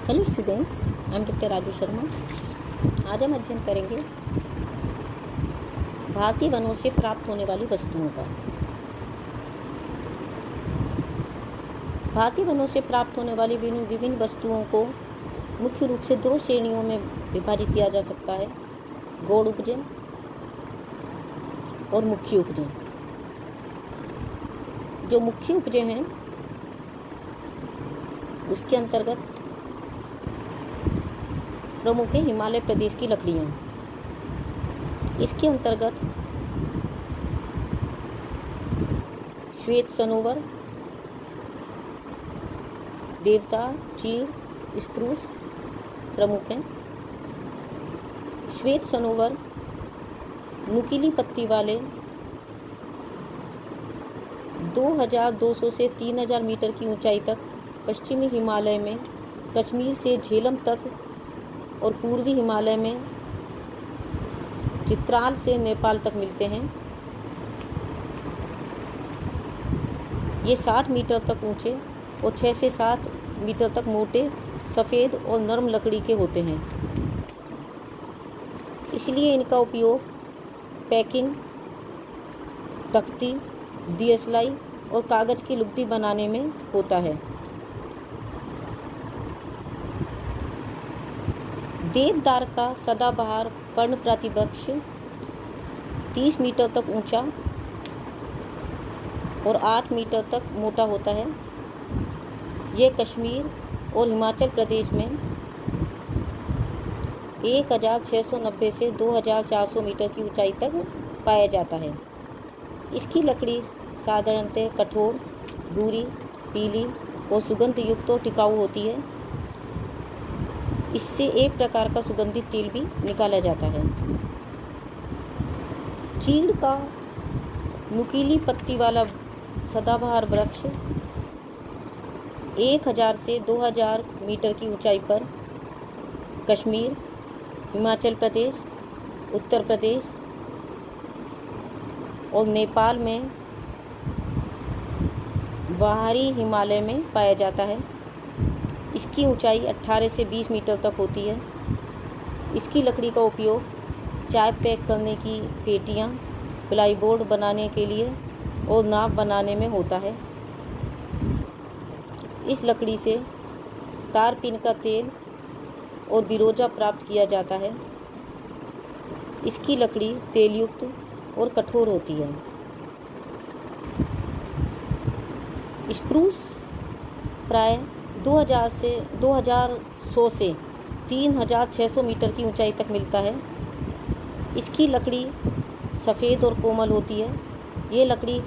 Hello students, I am doctor Raju Sharma. आज हम अध्ययन करेंगे भारतीय वनों से प्राप्त होने वाली वस्तुओं का। भारतीय वनों से प्राप्त होने वाली विभिन्न वस्तुओं को मुख्य रूप से दो श्रेणियों में विभाजित किया जा सकता है: गौण उपजें और मुख्य उपजें। जो मुख्य उपजें हैं उसके अंतर्गत प्रमुख है हिमालय प्रदेश की लकड़ियाँ। इसके अंतर्गत श्वेत सनोवर, देवदार, चीड़, स्प्रूस प्रमुख हैं। श्वेत सनोवर नुकीली पत्ती वाले 2200 से 3000 मीटर की ऊंचाई तक पश्चिमी हिमालय में कश्मीर से झेलम तक और पूर्वी हिमालय में चित्राल से नेपाल तक मिलते हैं। ये 60 मीटर तक ऊंचे और 6 से 7 मीटर तक मोटे, सफ़ेद और नरम लकड़ी के होते हैं। इसलिए इनका उपयोग पैकिंग, तख्ती, दियसलाई और कागज़ की लुगदी बनाने में होता है। देवदार का सदाबहार पर्णप्रतिवृक्ष 30 मीटर तक ऊंचा और 8 मीटर तक मोटा होता है। यह कश्मीर और हिमाचल प्रदेश में 1690 से 2400 मीटर की ऊंचाई तक पाया जाता है। इसकी लकड़ी साधारणतः कठोर, भूरी, पीली और सुगंध युक्त और टिकाऊ होती है। इससे एक प्रकार का सुगंधित तेल भी निकाला जाता है। चीड़ का नुकीली पत्ती वाला सदाबहार वृक्ष 1000 से 2000 मीटर की ऊंचाई पर कश्मीर, हिमाचल प्रदेश, उत्तर प्रदेश और नेपाल में बाहरी हिमालय में पाया जाता है। इसकी ऊंचाई 18 से 20 मीटर तक होती है। इसकी लकड़ी का उपयोग चाय पैक करने की पेटियां, प्लाईबोर्ड बनाने के लिए और नाव बनाने में होता है। इस लकड़ी से तारपीन का तेल और बिरोजा प्राप्त किया जाता है। इसकी लकड़ी तेलयुक्त और कठोर होती है। स्प्रूस प्राय 2100 से 3600 मीटर की ऊंचाई तक मिलता है। इसकी लकड़ी सफ़ेद और कोमल होती है। ये लकड़ी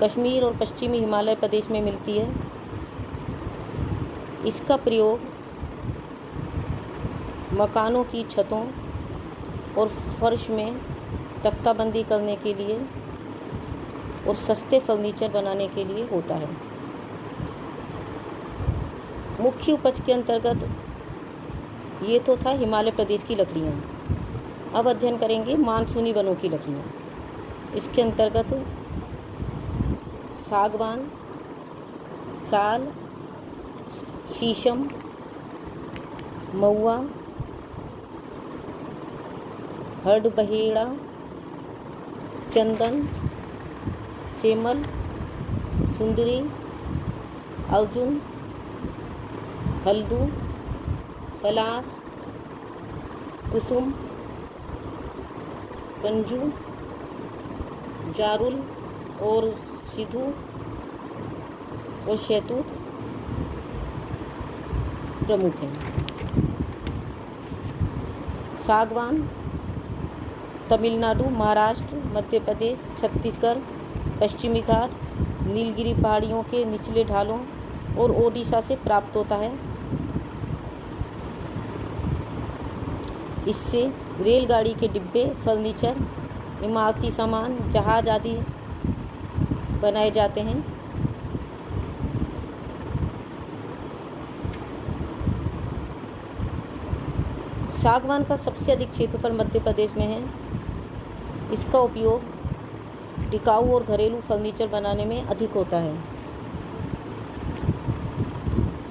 कश्मीर और पश्चिमी हिमालय प्रदेश में मिलती है। इसका प्रयोग मकानों की छतों और फर्श में तख्ताबंदी करने के लिए और सस्ते फर्नीचर बनाने के लिए होता है। मुख्य उपज के अंतर्गत ये तो था हिमालय प्रदेश की लकड़ियाँ। अब अध्ययन करेंगे मानसूनी वनों की लकड़ियाँ। इसके अंतर्गत सागवान, साल, शीशम, महुआ, हरडबहेड़ा, चंदन, सेमल, सुंदरी, अर्जुन, हल्दू, पलास, कुसुम, पंजू, जारुल और सिधू और शहतूत प्रमुख हैं। सागवान तमिलनाडु, महाराष्ट्र, मध्य प्रदेश, छत्तीसगढ़, पश्चिमी घाट, नीलगिरी पहाड़ियों के निचले ढालों और ओडिशा से प्राप्त होता है। इससे रेलगाड़ी के डिब्बे, फर्नीचर, इमारती सामान, जहाज आदि बनाए जाते हैं। सागवान का सबसे अधिक क्षेत्रफल मध्य प्रदेश में है। इसका उपयोग टिकाऊ और घरेलू फर्नीचर बनाने में अधिक होता है।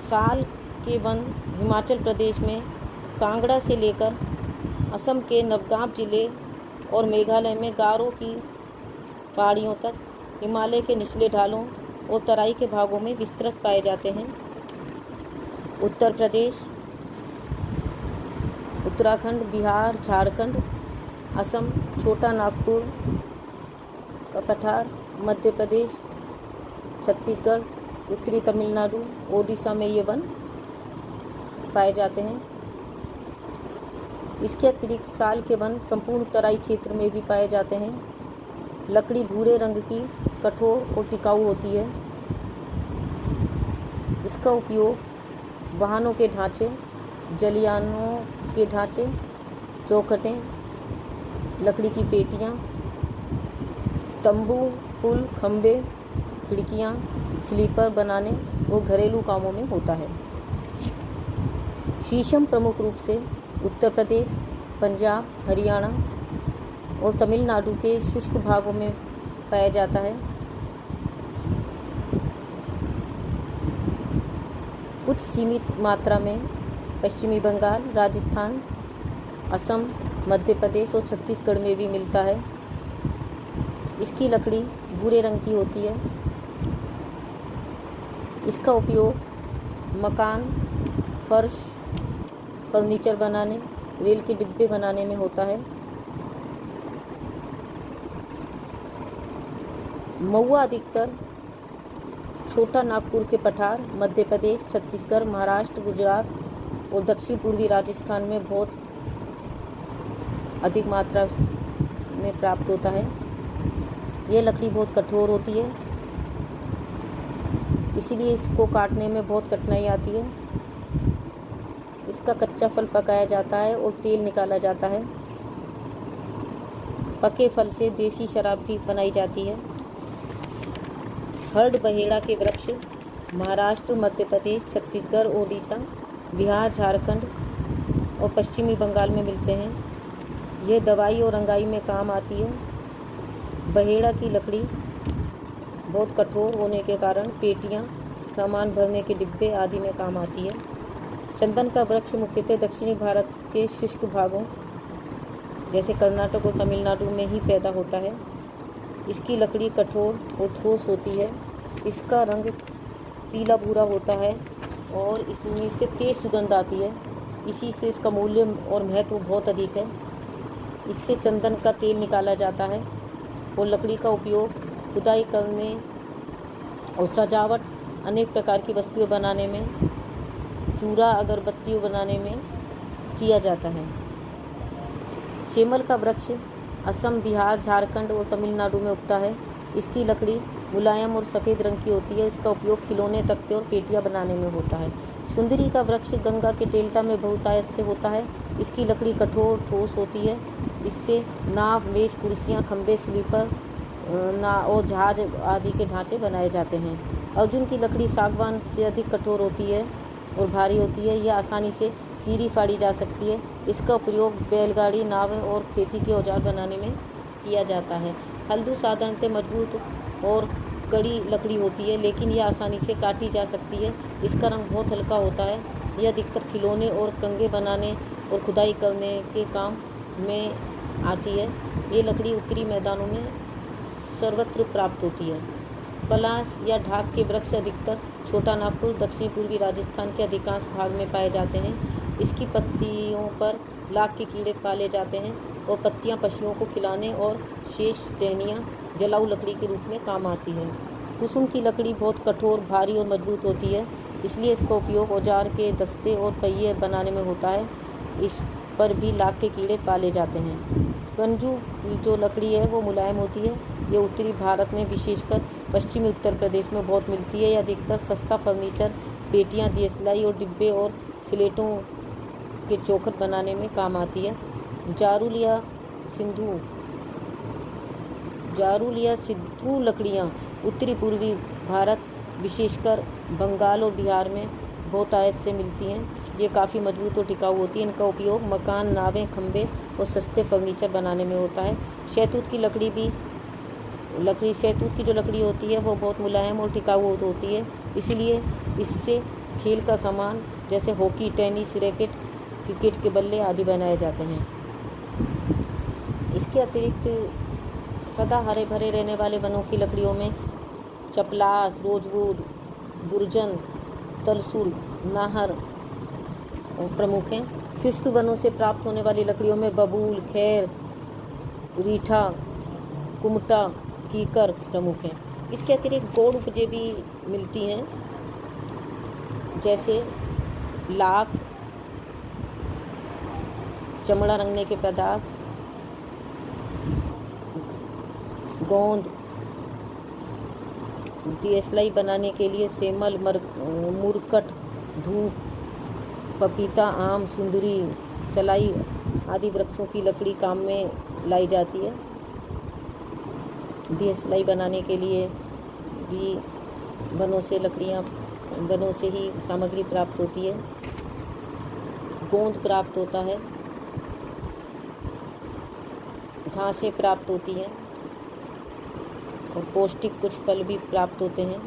साल के वन हिमाचल प्रदेश में कांगड़ा से लेकर असम के नवगाम जिले और मेघालय में गारो की पहाड़ियों तक, हिमालय के निचले ढालों और तराई के भागों में विस्तृत पाए जाते हैं। उत्तर प्रदेश, उत्तराखंड, बिहार, झारखंड, असम, छोटा नागपुर का पठार, मध्य प्रदेश, छत्तीसगढ़, उत्तरी तमिलनाडु, ओडिशा में ये वन पाए जाते हैं। इसके अतिरिक्त साल के वन संपूर्ण तराई क्षेत्र में भी पाए जाते हैं। लकड़ी भूरे रंग की, कठोर और टिकाऊ होती है। इसका उपयोग वाहनों के ढांचे, जलियानों के ढांचे, चौखटें, लकड़ी की पेटियां, तंबू, पुल, खंबे, खिड़कियां, स्लीपर बनाने और घरेलू कामों में होता है। शीशम प्रमुख रूप से उत्तर प्रदेश, पंजाब, हरियाणा और तमिलनाडु के शुष्क भागों में पाया जाता है। कुछ सीमित मात्रा में पश्चिमी बंगाल, राजस्थान, असम, मध्य प्रदेश और छत्तीसगढ़ में भी मिलता है। इसकी लकड़ी भूरे रंग की होती है। इसका उपयोग मकान, फर्श, फर्नीचर बनाने, रेल के डिब्बे बनाने में होता है। महुआ अधिकतर छोटा नागपुर के पठार, मध्य प्रदेश, छत्तीसगढ़, महाराष्ट्र, गुजरात और दक्षिण पूर्वी राजस्थान में बहुत अधिक मात्रा में प्राप्त होता है। यह लकड़ी बहुत कठोर होती है, इसीलिए इसको काटने में बहुत कठिनाई आती है। इसका कच्चा फल पकाया जाता है और तेल निकाला जाता है। पके फल से देसी शराब भी बनाई जाती है। हर्ड बहेड़ा के वृक्ष महाराष्ट्र, मध्य प्रदेश, छत्तीसगढ़, ओडिशा, बिहार, झारखंड और पश्चिमी बंगाल में मिलते हैं। यह दवाई और रंगाई में काम आती है। बहेड़ा की लकड़ी बहुत कठोर होने के कारण पेटियां, सामान भरने के डिब्बे आदि में काम आती है। चंदन का वृक्ष मुख्यतः दक्षिणी भारत के शुष्क भागों जैसे कर्नाटक और तमिलनाडु में ही पैदा होता है। इसकी लकड़ी कठोर और ठोस होती है। इसका रंग पीला भूरा होता है और इसमें से तेज सुगंध आती है। इसी से इसका मूल्य और महत्व बहुत अधिक है। इससे चंदन का तेल निकाला जाता है और लकड़ी का उपयोग खुदाई करने और सजावट, अनेक प्रकार की वस्तुएं बनाने में, चूड़ा, अगरबत्तियों बनाने में किया जाता है। सेमल का वृक्ष असम, बिहार, झारखंड और तमिलनाडु में उगता है। इसकी लकड़ी मुलायम और सफ़ेद रंग की होती है। इसका उपयोग खिलौने, तख्ते और पेटियां बनाने में होता है। सुंदरी का वृक्ष गंगा के डेल्टा में बहुतायत से होता है। इसकी लकड़ी कठोर ठोस होती है। इससे नाव, मेज, कुर्सियाँ, खंबे, स्लीपर और जहाज आदि के ढांचे बनाए जाते हैं। अर्जुन की लकड़ी सागवान से अधिक कठोर होती है और भारी होती है। यह आसानी से चीरी फाड़ी जा सकती है। इसका प्रयोग बैलगाड़ी, नाव और खेती के औजार बनाने में किया जाता है। हल्दू साधारणतः मजबूत और कड़ी लकड़ी होती है, लेकिन यह आसानी से काटी जा सकती है। इसका रंग बहुत हल्का होता है। यह अधिकतर खिलौने और कंगे बनाने और खुदाई करने के काम में आती है। ये लकड़ी उत्तरी मैदानों में सर्वत्र प्राप्त होती है। पलास या ढाक के वृक्ष अधिकतर छोटा नागपुर, दक्षिण पूर्वी राजस्थान के अधिकांश भाग में पाए जाते हैं। इसकी पत्तियों पर लाख के कीड़े पाले जाते हैं और पत्तियां पशुओं को खिलाने और शेष टहनियाँ जलाऊ लकड़ी के रूप में काम आती है। कुसुम की लकड़ी बहुत कठोर, भारी और मजबूत होती है, इसलिए इसका उपयोग औजार के दस्ते और पहिए बनाने में होता है। इस पर भी लाख के कीड़े पाले जाते हैं। गंजू जो लकड़ी है वो मुलायम होती है। ये उत्तरी भारत में, विशेषकर पश्चिमी उत्तर प्रदेश में बहुत मिलती है। यह अधिकतर सस्ता फर्नीचर, पेटियां, दियसलाई और डिब्बे और स्लेटों के चौखट बनाने में काम आती है। जारुल या सिद्धू लकड़ियाँ उत्तरी पूर्वी भारत, विशेषकर बंगाल और बिहार में बहुतायत से मिलती हैं। ये काफ़ी मजबूत और टिकाऊ होती है। इनका उपयोग मकान, नावें, खंबे और सस्ते फर्नीचर बनाने में होता है। शहतूत की जो लकड़ी होती है वो बहुत मुलायम और टिकाऊ होती है, इसलिए इससे खेल का सामान, जैसे हॉकी, टेनिस रैकेट, क्रिकेट के बल्ले आदि बनाए जाते हैं। इसके अतिरिक्त सदा हरे भरे रहने वाले वनों की लकड़ियों में चपलास, रोजवुड, बुर्जन, तलसुल, नाहर प्रमुख हैं। शुष्क वनों से प्राप्त होने वाली लकड़ियों में बबूल, खैर, रीठा, कुमटा, कीकर प्रमुख हैं। इसके अतिरिक्त गौण उपजें भी मिलती हैं, जैसे लाख, चमड़ा रंगने के पदार्थ, गोंद, दियसलाई बनाने के लिए सेमल, मुरकट, धूप, पपीता, आम, सुंदरी, सलाई आदि वृक्षों की लकड़ी काम में लाई जाती है। दियसलाई बनाने के लिए भी वनों से ही सामग्री प्राप्त होती है। गोंद प्राप्त होता है, घासें प्राप्त होती हैं और पौष्टिक कुछ फल भी प्राप्त होते हैं,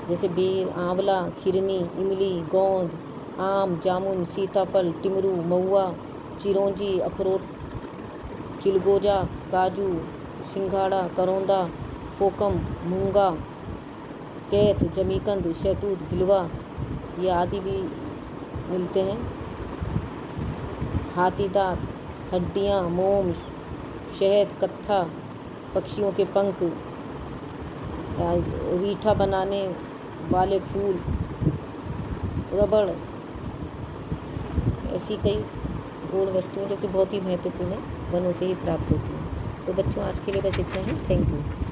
जैसे बेर, आंवला, खिरनी, इमली, गोंद, आम, जामुन, सीताफल, टिमरू, महुआ, चिरौंजी, अखरोट, चिलगोजा, काजू, सिंघाड़ा, करौंदा, फोकम, मूंगा, कैथ, जमीकंद, शहतूत, भिलवा ये आदि भी मिलते हैं। हाथी दांत, हड्डियाँ, मोम, शहद, कत्था, पक्षियों के पंख, रीठा बनाने वाले फूल, रबड़, ऐसी कई गौण वस्तुएं जो कि बहुत ही महत्वपूर्ण है, वनों से ही प्राप्त होती हैं। तो बच्चों, आज के लिए बस इतना ही। Thank you.